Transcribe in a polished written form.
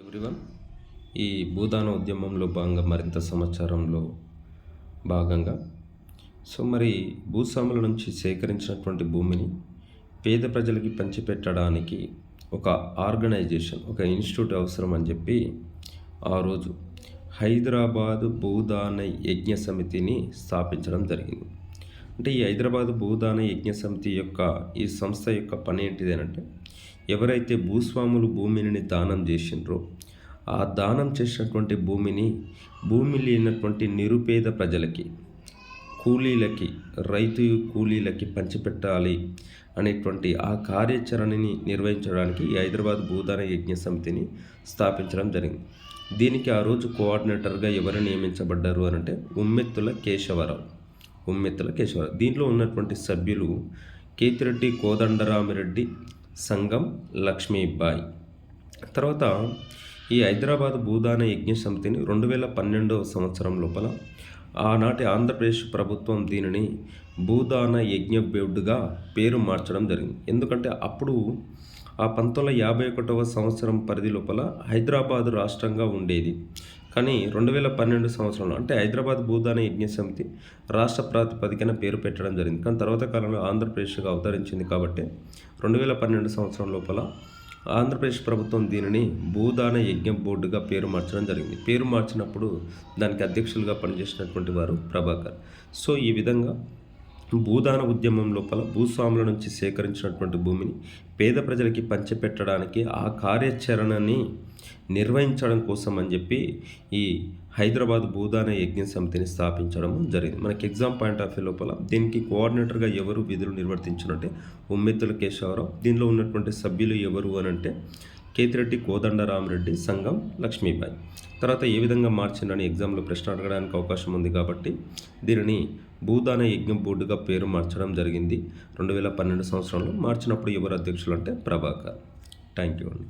Everyone, ఈ భూదాన ఉద్యమంలో భాగంగా మరింత సమాచారంలో భాగంగా మరి భూస్వాముల నుంచి సేకరించినటువంటి భూమిని పేద ప్రజలకి పంచిపెట్టడానికి ఒక ఆర్గనైజేషన్, ఒక ఇన్స్టిట్యూట్ అవసరం అని చెప్పి ఆ రోజు హైదరాబాద్ భూదాన యజ్ఞ సమితిని స్థాపించడం జరిగింది. అంటే ఈ హైదరాబాద్ భూదాన యజ్ఞ సమితి యొక్క ఈ సంస్థ యొక్క పని ఏంటిదేనంటే, ఎవరైతే భూస్వాములు భూమిని దానం చేసిండ్రో ఆ దానం చేసినటువంటి భూమి లేనటువంటి నిరుపేద ప్రజలకి, కూలీలకి, రైతు కూలీలకి పంచిపెట్టాలి అనేటువంటి ఆ కార్యాచరణని నిర్వహించడానికి ఈ హైదరాబాద్ భూదాన యజ్ఞ సమితిని స్థాపించడం జరిగింది. దీనికి ఆ రోజు కోఆర్డినేటర్గా ఎవరు నియమించబడ్డారు అని అంటే ఉమ్మెత్తుల కేశవరావు. దీంట్లో ఉన్నటువంటి సభ్యులు కేతిరెడ్డి కోదండరామిరెడ్డి, సంగం లక్ష్మీబాయి. తర్వాత ఈ హైదరాబాద్ భూదాన యజ్ఞ సమితిని 2012వ సంవత్సరం లోపల ఆనాటి ఆంధ్రప్రదేశ్ ప్రభుత్వం దీనిని భూదాన యజ్ఞ బోర్డుగా పేరు మార్చడం జరిగింది. ఎందుకంటే అప్పుడు ఆ 1951వ సంవత్సరం పరిధి లోపల హైదరాబాదు రాష్ట్రంగా ఉండేది. కానీ 2012 సంవత్సరంలో అంటే హైదరాబాద్ భూదాన యజ్ఞ సమితి రాష్ట్ర ప్రాతిపదికన పేరు పెట్టడం జరిగింది. కానీ తర్వాత కాలంలో ఆంధ్రప్రదేశ్గా అవతరించింది కాబట్టి 2012 సంవత్సరం లోపల ఆంధ్రప్రదేశ్ ప్రభుత్వం దీనిని భూదాన యజ్ఞ బోర్డుగా పేరు మార్చడం జరిగింది. పేరు మార్చినప్పుడు దానికి అధ్యక్షులుగా పనిచేసినటువంటి వారు ప్రభాకర్. సో ఈ విధంగా భూదాన ఉద్యమం లోపల భూస్వాముల నుంచి సేకరించినటువంటి భూమిని పేద ప్రజలకి పంచిపెట్టడానికి ఆ కార్యాచరణని నిర్వహించడం కోసం అని చెప్పి ఈ హైదరాబాద్ భూదాన యజ్ఞ సమితిని స్థాపించడం జరిగింది. మనకి ఎగ్జామ్ పాయింట్ ఆఫ్ వ్యూ లోపల దీనికి కోఆర్డినేటర్గా ఎవరు విధులు నిర్వర్తించినట్టే ఉమ్మెత్తుల కేశవరావు. దీనిలో ఉన్నటువంటి సభ్యులు ఎవరు అని అంటే కేతిరెడ్డి కోదండరామిరెడ్డి, సంగం లక్ష్మీబాయి. తర్వాత ఏ విధంగా మార్చిందని ఎగ్జామ్లో ప్రశ్న అడగడానికి అవకాశం ఉంది కాబట్టి దీనిని భూదాన యజ్ఞం బోర్డుగా పేరు మార్చడం జరిగింది 2012 సంవత్సరంలో. మార్చినప్పుడు ఎవరు అధ్యక్షులు అంటే ప్రభాకర్. థ్యాంక్ యూ అండి.